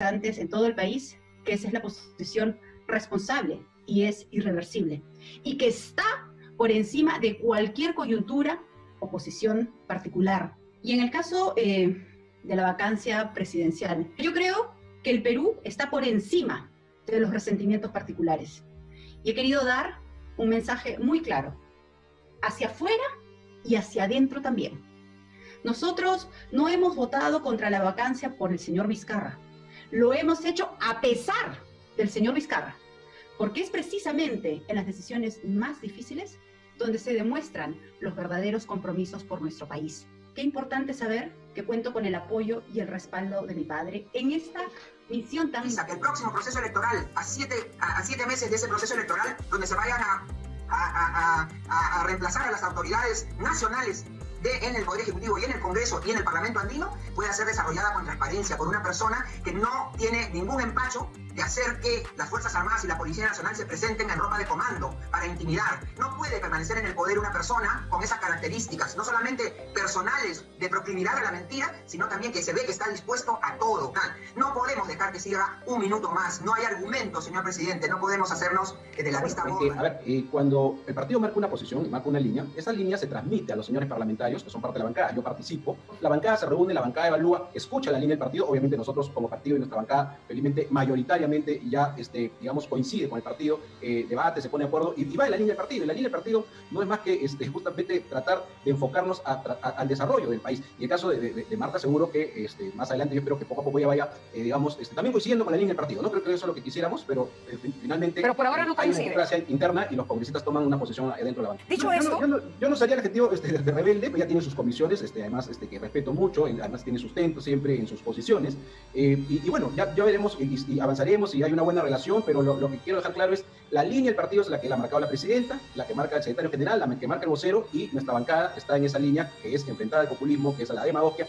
antes en todo el país que esa es la posición responsable y es irreversible, y que está por encima de cualquier coyuntura o posición particular. Y en el caso de la vacancia presidencial, yo creo que el Perú está por encima de los resentimientos particulares. Y he querido dar un mensaje muy claro, hacia afuera y hacia adentro también. Nosotros no hemos votado contra la vacancia por el señor Vizcarra. Lo hemos hecho a pesar del señor Vizcarra, porque es precisamente en las decisiones más difíciles donde se demuestran los verdaderos compromisos por nuestro país. Qué importante saber que cuento con el apoyo y el respaldo de mi padre en esta misión tan... Que el próximo proceso electoral, a siete meses de ese proceso electoral, donde se vayan a reemplazar a las autoridades nacionales en el Poder Ejecutivo y en el Congreso y en el Parlamento andino, pueda ser desarrollada con transparencia por una persona que no tiene ningún empacho de hacer que las Fuerzas Armadas y la Policía Nacional se presenten en ropa de comando para intimidar. No puede permanecer en el poder una persona con esas características, no solamente personales de proclividad a la mentira, sino también que se ve que está dispuesto a todo. No podemos dejar que siga un minuto más. No hay argumentos, señor presidente. No podemos hacernos de la vista gorda. A ver, cuando el partido marca una posición, marca una línea, esa línea se transmite a los señores parlamentarios que son parte de la bancada. Yo participo, la bancada se reúne, la bancada evalúa, escucha la línea del partido. Obviamente nosotros como partido y nuestra bancada, felizmente, mayoritariamente ya, digamos, coincide con el partido, debate, se pone de acuerdo y va en la línea del partido. Y la línea del partido no es más que justamente tratar de enfocarnos al desarrollo del país. Y el caso de Marta, seguro que más adelante yo espero que poco a poco ella vaya, digamos, también coincidiendo con la línea del partido. No creo que eso es lo que quisiéramos, pero finalmente pero por ahora no hay coincide. democracia interna y los congresistas toman una posición dentro de la bancada. Dicho esto, yo no sería el adjetivo de rebelde, pues ya tiene sus comisiones, además que respeto mucho, además tiene sustento siempre en sus posiciones, y bueno, ya veremos y avanzaremos y hay una buena relación, pero lo que quiero dejar claro es la línea del partido es la que la ha marcado la presidenta, la que marca el secretario general, la que marca el vocero, y nuestra bancada está en esa línea que es enfrentada al populismo, que es a la demagogia.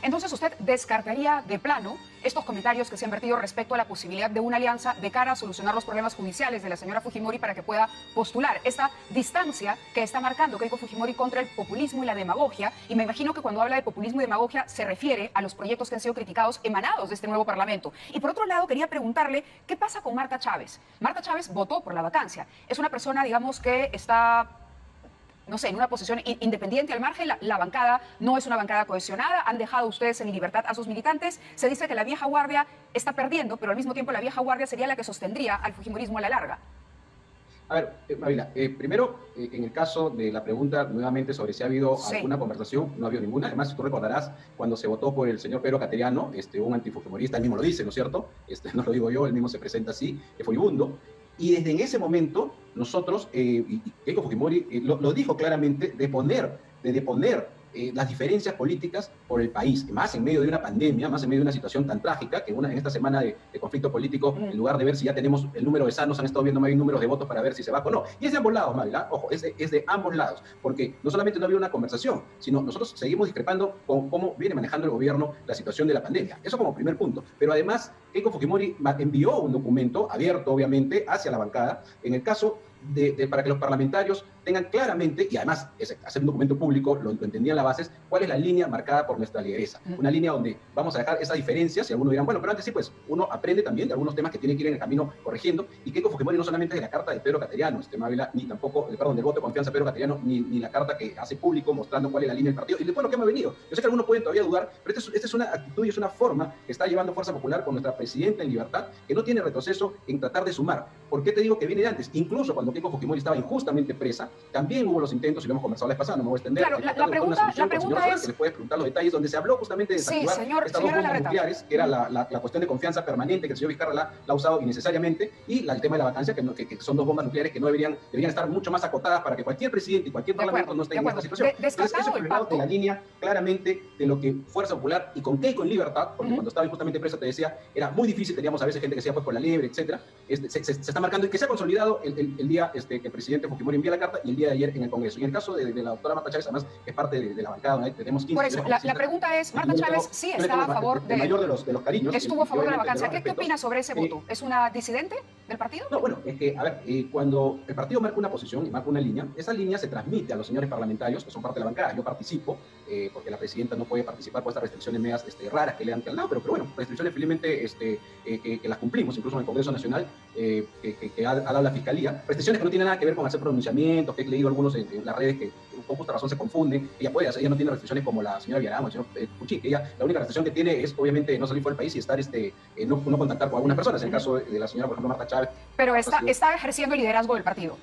Entonces usted descartaría de plano estos comentarios que se han vertido respecto a la posibilidad de una alianza de cara a solucionar los problemas judiciales de la señora Fujimori para que pueda postular. Esta distancia que está marcando Keiko Fujimori contra el populismo y la demagogia, y me imagino que cuando habla de populismo y demagogia se refiere a los proyectos que han sido criticados emanados de este nuevo Parlamento. Y por otro lado, quería preguntarle, ¿qué pasa con Marta Chávez? Marta Chávez votó por la vacancia. Es una persona, digamos, que está, no sé, en una posición independiente al margen. La bancada no es una bancada cohesionada. Han dejado ustedes en libertad a sus militantes. Se dice que la vieja guardia está perdiendo, pero al mismo tiempo la vieja guardia sería la que sostendría al fujimorismo a la larga. A ver, Mavila, primero, en el caso de la pregunta nuevamente sobre si ha habido alguna conversación, no ha habido ninguna. Además, si tú recordarás, cuando se votó por el señor Pedro Cateriano, un antifujimorista, él mismo lo dice, ¿no es cierto? No lo digo yo, él mismo se presenta así, furibundo. Y desde en ese momento, nosotros, y Keiko Fujimori lo dijo claramente, de deponer las diferencias políticas por el país, más en medio de una pandemia, más en medio de una situación tan trágica, que en esta semana de conflicto político, en lugar de ver si ya tenemos el número de sanos, han estado viendo más bien números de votos para ver si se va o no. Y es de ambos lados, Mavila, ojo, es de ambos lados, porque no solamente no había una conversación, sino nosotros seguimos discrepando con cómo viene manejando el gobierno la situación de la pandemia. Eso como primer punto. Pero además, Keiko Fujimori envió un documento abierto, obviamente, hacia la bancada, en el caso para que los parlamentarios tengan claramente, y además hacer un documento público, lo entendían las bases, cuál es la línea marcada por nuestra lideresa. Una línea donde vamos a dejar esa diferencia, si algunos dirán, bueno, pero antes sí, pues uno aprende también de algunos temas que tiene que ir en el camino corrigiendo, y Keiko Fujimori no solamente es de la carta de Pedro Cateriano, Mávila, ni tampoco, perdón, del voto de confianza de Pedro Cateriano, ni la carta que hace público mostrando cuál es la línea del partido, y después lo que hemos venido. Yo sé que algunos pueden todavía dudar, pero esta es una actitud y es una forma que está llevando Fuerza Popular con nuestra presidenta en libertad, que no tiene retroceso en tratar de sumar. ¿Por qué te digo que viene de antes? Incluso cuando Keiko Fujimori estaba injustamente presa, también hubo los intentos, y lo hemos conversado la vez pasada, no me voy a extender. Claro, la pregunta es... Que le puedes preguntar los detalles, donde se habló justamente de desactivar estas dos bombas nucleares, que era la cuestión de confianza permanente que el señor Vizcarra la ha usado innecesariamente, y el tema de la vacancia, que son dos bombas nucleares que no deberían estar mucho más acotadas para que cualquier presidente y cualquier parlamento no esté en esta situación. Entonces, eso es el lado de la línea claramente de lo que Fuerza Popular y con Keiko en libertad, porque cuando estaba injustamente presa, te decía, era muy difícil, teníamos a veces gente que decía pues por la libre, etcétera, se está marcando y que se ha consolidado el día que el presidente Fujimori envía la carta y el día de ayer en el Congreso. Y en el caso de la doctora Marta Chávez, además, es parte de la bancada, ¿no? Tenemos 15. Por eso, la pregunta es, Marta Chávez sí está a favor de... El mayor de los cariños. Estuvo a favor de la vacancia. ¿Qué opina sobre ese voto? ¿Es una disidente del partido? No, bueno, es que, a ver, cuando el partido marca una posición y marca una línea, esa línea se transmite a los señores parlamentarios, que son parte de la bancada. Yo participo, porque la presidenta no puede participar por estas restricciones medias raras que le han calado, pero bueno, restricciones felizmente que las cumplimos, incluso en el Congreso Nacional, que ha dado la Fiscalía, restricciones que no tienen nada que ver con hacer pronunciamientos, que he leído algunos en las redes que con justa razón se confunden. Ella no tiene restricciones como la señora Villaramo, el señor Puchi, que ella la única restricción que tiene es obviamente no salir fuera del país y estar no contactar con algunas personas, en el caso de la señora, por ejemplo, Marta Chávez. Pero está ejerciendo el liderazgo del partido.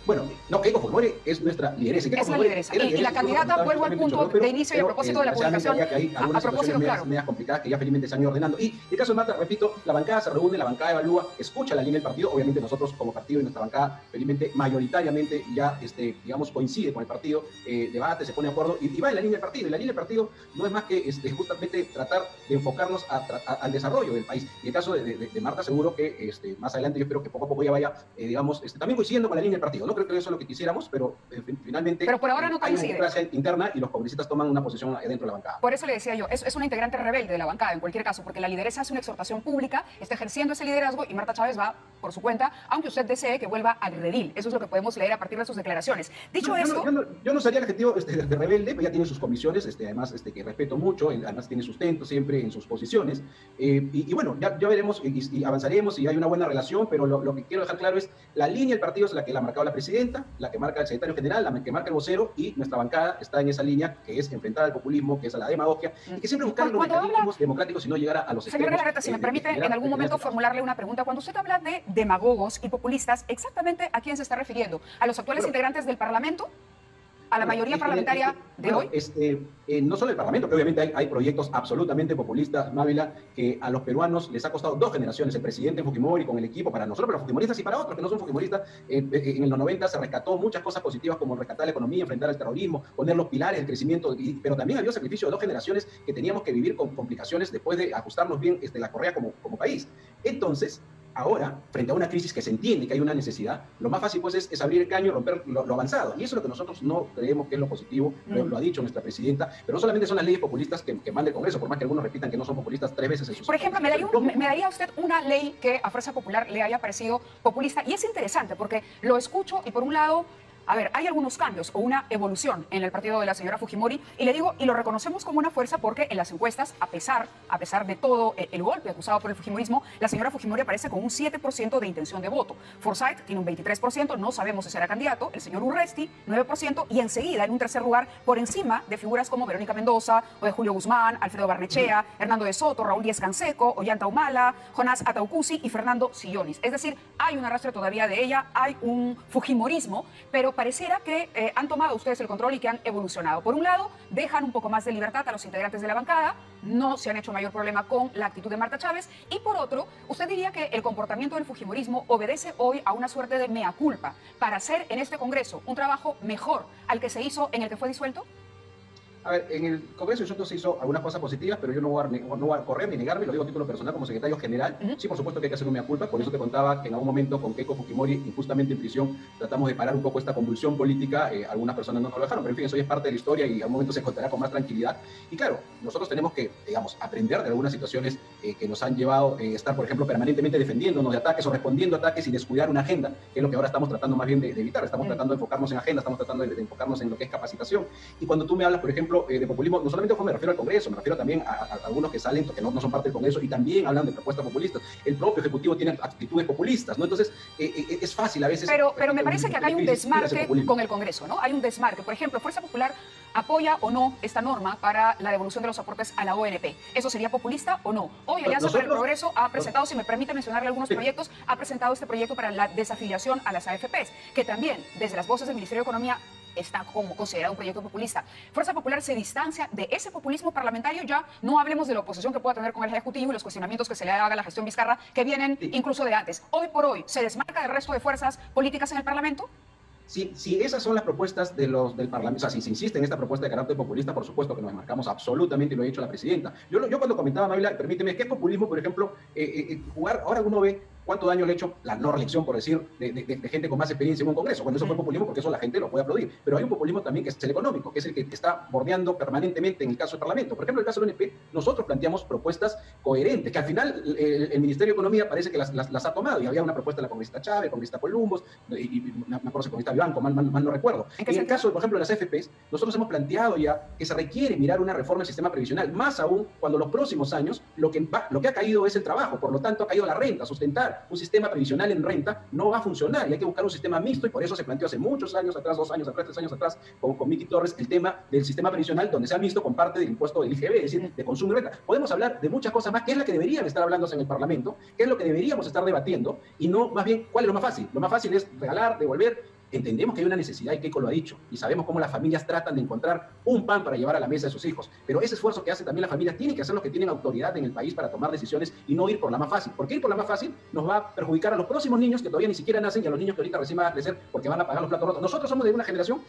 Bueno, no, Keiko Fujimori es nuestra lideresa. Es la lideresa. Y la candidata, vuelvo al punto de inicio y a propósito de la publicación, hay algunas situaciones medias complicadas que ya felizmente se han ido ordenando. Y en el caso de Marta, repito, la bancada se reúne, la bancada evalúa, escucha la línea del partido. Obviamente nosotros como partido y nuestra bancada, felizmente, mayoritariamente ya, digamos, coincide con el partido, debate, se pone de acuerdo y va en la línea del partido. Y la línea del partido no es más que justamente tratar de enfocarnos al desarrollo del país. Y en el caso de Marta, seguro que más adelante yo espero que poco a poco ya vaya, digamos, también coincidiendo con la línea del partido. No creo que eso es lo que quisiéramos, pero finalmente pero por ahora no hay una coincide. democracia interna y los congresistas toman una posición dentro de la bancada. Por eso le decía yo, es una integrante rebelde de la bancada en cualquier caso, porque la lideresa hace una exhortación pública, está ejerciendo ese liderazgo y Marta Chávez va por su cuenta, aunque usted desee que vuelva al redil. Eso es lo que podemos leer a partir de sus declaraciones. Dicho esto... Yo no usaría el adjetivo de rebelde, pues ya tiene sus comisiones, además que respeto mucho, además tiene sustento siempre en sus posiciones. Y bueno, ya veremos y avanzaremos y hay una buena relación, pero lo que quiero dejar claro es la línea del partido es la que la ha marcado la presidenta, la que marca el secretario general, la que marca el vocero, y nuestra bancada está en esa línea que es enfrentar al populismo, que es a la demagogia, y que siempre buscar los mecanismos democráticos y no llegar a los extremos. Señor Galarreta, si me permite en algún momento formularle una pregunta. Cuando usted habla de demagogos y populistas, ¿exactamente a quién se está refiriendo? ¿A los actuales integrantes del Parlamento? ¿A la mayoría parlamentaria de hoy? No solo el Parlamento, que obviamente hay proyectos absolutamente populistas, Mávila, que a los peruanos les ha costado 2 generaciones. El presidente Fujimori con el equipo, para nosotros, para los fujimoristas y para otros que no son fujimoristas, en los 90 se rescató muchas cosas positivas como rescatar la economía, enfrentar el terrorismo, poner los pilares del crecimiento, pero también había sacrificio de 2 generaciones que teníamos que vivir con complicaciones después de ajustarnos bien la correa como país. Entonces, ahora, frente a una crisis que se entiende que hay una necesidad, lo más fácil pues es abrir el caño y romper lo avanzado. Y eso es lo que nosotros no creemos que es lo positivo, lo ha dicho nuestra presidenta, pero no solamente son las leyes populistas que manda el Congreso, por más que algunos repitan que no son populistas 3 veces en sus... Por ejemplo, ¿me daría usted una ley que a Fuerza Popular le haya parecido populista? Y es interesante porque lo escucho y por un lado... A ver, hay algunos cambios o una evolución en el partido de la señora Fujimori y le digo, y lo reconocemos como una fuerza porque en las encuestas, a pesar de todo el golpe acusado por el Fujimorismo, la señora Fujimori aparece con un 7% de intención de voto. Forsyth tiene un 23%, no sabemos si será candidato, el señor Urresti 9% y enseguida en un tercer lugar por encima de figuras como Verónica Mendoza o de Julio Guzmán, Alfredo Barnechea, Hernando de Soto, Raúl Díez Canseco, Ollanta Humala, Jonás Ataucusi y Fernando Sillonis. Es decir, hay un arrastre todavía de ella, hay un Fujimorismo, pero pareciera que han tomado ustedes el control y que han evolucionado. Por un lado, dejan un poco más de libertad a los integrantes de la bancada, no se han hecho mayor problema con la actitud de Marta Chávez, y por otro, usted diría que el comportamiento del fujimorismo obedece hoy a una suerte de mea culpa para hacer en este Congreso un trabajo mejor al que se hizo en el que fue disuelto. A ver, en el Congreso de se hizo algunas cosas positivas, pero yo no voy a correr ni negarme, lo digo a título personal como secretario general. Sí, por supuesto que hay que hacer una mea culpa, por eso te contaba que en algún momento con Keiko Fujimori, injustamente en prisión, tratamos de parar un poco esta convulsión política. Algunas personas no nos lo dejaron, pero en fin, eso ya es parte de la historia y a un momento se contará con más tranquilidad. Y claro, nosotros tenemos que, digamos, aprender de algunas situaciones que nos han llevado a estar, por ejemplo, permanentemente defendiéndonos de ataques o respondiendo a ataques y descuidar una agenda, que es lo que ahora estamos tratando más bien de evitar. Estamos tratando de enfocarnos en agenda, estamos tratando de enfocarnos en lo que es capacitación. Y cuando tú me hablas, por ejemplo, de populismo, no solamente me refiero al Congreso, me refiero también a algunos que salen, que no son parte del Congreso y también hablan de propuestas populistas. El propio Ejecutivo tiene actitudes populistas, ¿no? Entonces, es fácil a veces... Pero me parece que acá hay un desmarque con el Congreso, ¿no? Hay un desmarque. Por ejemplo, Fuerza Popular apoya o no esta norma para la devolución de los aportes a la ONP. ¿Eso sería populista o no? Hoy Alianza para el Progreso ha presentado, si me permite mencionarle algunos proyectos, ha presentado este proyecto para la desafiliación a las AFPs, que también, desde las voces del Ministerio de Economía, está como considerado un proyecto populista. Fuerza Popular se distancia de ese populismo parlamentario, ya no hablemos de la oposición que pueda tener con el Ejecutivo y los cuestionamientos que se le haga a la gestión Vizcarra, que vienen incluso de antes. Hoy por hoy, ¿se desmarca del resto de fuerzas políticas en el Parlamento? Si esas son las propuestas del Parlamento, o sea, si se insiste en esta propuesta de carácter populista, por supuesto que nos marcamos absolutamente, y lo ha dicho la presidenta. Yo cuando comentaba, Mávila, permíteme, ¿qué es populismo? Por ejemplo, jugar, ahora uno ve ¿Cuánto daño le ha hecho la no reelección, por decir, de gente con más experiencia en un Congreso? Cuando eso fue populismo, porque eso la gente lo puede aplaudir. Pero hay un populismo también que es el económico, que es el que está bordeando permanentemente en el caso del Parlamento. Por ejemplo, en el caso del ONP, nosotros planteamos propuestas coherentes, que al final el Ministerio de Economía parece que las ha tomado. Y había una propuesta de la congresista Chávez, congresista Columbus, y me acuerdo si congresista Vivanco, mal no recuerdo. En el caso, por ejemplo, de las AFPs, nosotros hemos planteado ya que se requiere mirar una reforma del sistema previsional, más aún cuando los próximos años lo que ha caído es el trabajo, por lo tanto ha caído la renta. Sustentar un sistema previsional en renta no va a funcionar y hay que buscar un sistema mixto, y por eso se planteó hace muchos años atrás, 2 años atrás, 3 años atrás, con Miki Torres, el tema del sistema previsional donde sea mixto con parte del impuesto del IGB, es decir, de consumo y renta. Podemos hablar de muchas cosas más, que es la que deberían estar hablándose en el Parlamento, que es lo que deberíamos estar debatiendo, y no más bien cuál es lo más fácil. Lo más fácil es regalar, devolver. Entendemos que hay una necesidad, y Keiko lo ha dicho, y sabemos cómo las familias tratan de encontrar un pan para llevar a la mesa de sus hijos, pero ese esfuerzo que hace también la familia tiene que hacer los que tienen autoridad en el país para tomar decisiones y no ir por la más fácil, porque ir por la más fácil nos va a perjudicar a los próximos niños que todavía ni siquiera nacen y a los niños que ahorita recién van a crecer porque van a pagar los platos rotos. Nosotros somos de una generación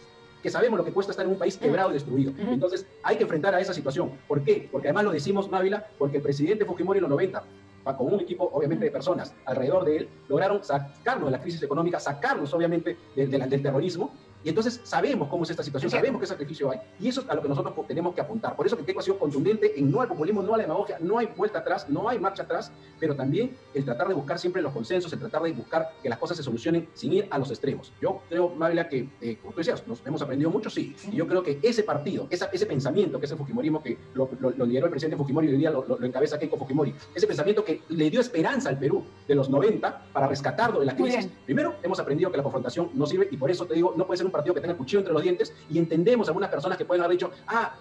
que sabemos lo que cuesta estar en un país quebrado y destruido. Entonces hay que enfrentar a esa situación. ¿Por qué? Porque además lo decimos, Mávila, porque el presidente Fujimori en los 90, con un equipo obviamente de personas alrededor de él, lograron sacarnos de la crisis económica, sacarnos obviamente del terrorismo, y entonces sabemos cómo es esta situación, sabemos qué sacrificio hay, y eso es a lo que nosotros tenemos que apuntar. Por eso que Keiko ha sido contundente en no al populismo, no a la demagogia, no hay vuelta atrás, no hay marcha atrás, pero también el tratar de buscar siempre los consensos, el tratar de buscar que las cosas se solucionen sin ir a los extremos. Yo creo, Mávila, que, como tú decías, nos hemos aprendido mucho, sí, y yo creo que ese partido, ese pensamiento que es el Fujimorismo, que lo lideró el presidente Fujimori y hoy día lo encabeza Keiko Fujimori, ese pensamiento que le dio esperanza al Perú de los 90 para rescatarlo de la crisis. Primero, hemos aprendido que la confrontación no sirve, y por eso te digo, no puede ser un partido que tenga el cuchillo entre los dientes, y entendemos algunas personas que pueden haber dicho,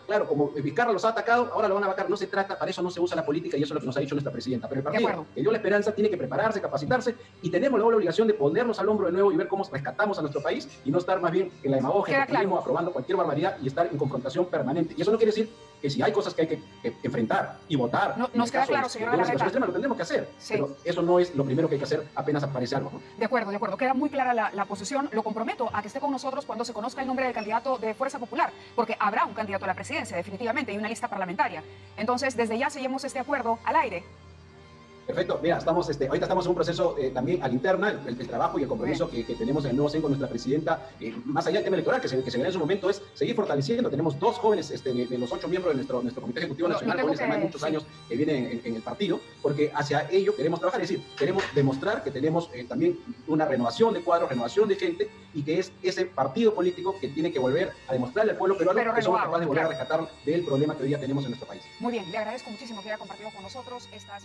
claro, como Vizcarra los ha atacado, ahora lo van a vacar. No se trata, para eso no se usa la política, y eso es lo que nos ha dicho nuestra presidenta. Pero el partido que dio la esperanza tiene que prepararse, capacitarse, y tenemos luego la obligación de ponernos al hombro de nuevo y ver cómo rescatamos a nuestro país, y no estar más bien en la demagogia, el populismo, aprobando cualquier barbaridad y estar en confrontación permanente. Y eso no quiere decir que si hay cosas que hay que enfrentar y votar, nos queda claro, señora Larraeta, lo tendremos que hacer, pero eso no es lo primero que hay que hacer apenas aparece algo, ¿no? De acuerdo, queda muy clara la posición. Lo comprometo a que esté con nosotros cuando se conozca el nombre del candidato de Fuerza Popular, porque habrá un candidato a la presidencia, definitivamente, y una lista parlamentaria. Entonces, desde ya sellemos este acuerdo al aire. Perfecto, mira, ahorita estamos en un proceso también a la interna, el trabajo y el compromiso que tenemos en el nuevo CEN con nuestra presidenta, más allá del tema electoral, que se verá en su momento, es seguir fortaleciendo. Tenemos 2 jóvenes de los 8 miembros de nuestro Comité Ejecutivo Nacional, jóvenes de más de muchos años que vienen en el partido, porque hacia ello queremos trabajar, es decir, queremos demostrar que tenemos también una renovación de cuadros, renovación de gente, y que es ese partido político que tiene que volver a demostrarle al pueblo peruano que somos capaces de volver a rescatar del problema que hoy día tenemos en nuestro país. Muy bien, le agradezco muchísimo que haya compartido con nosotros estas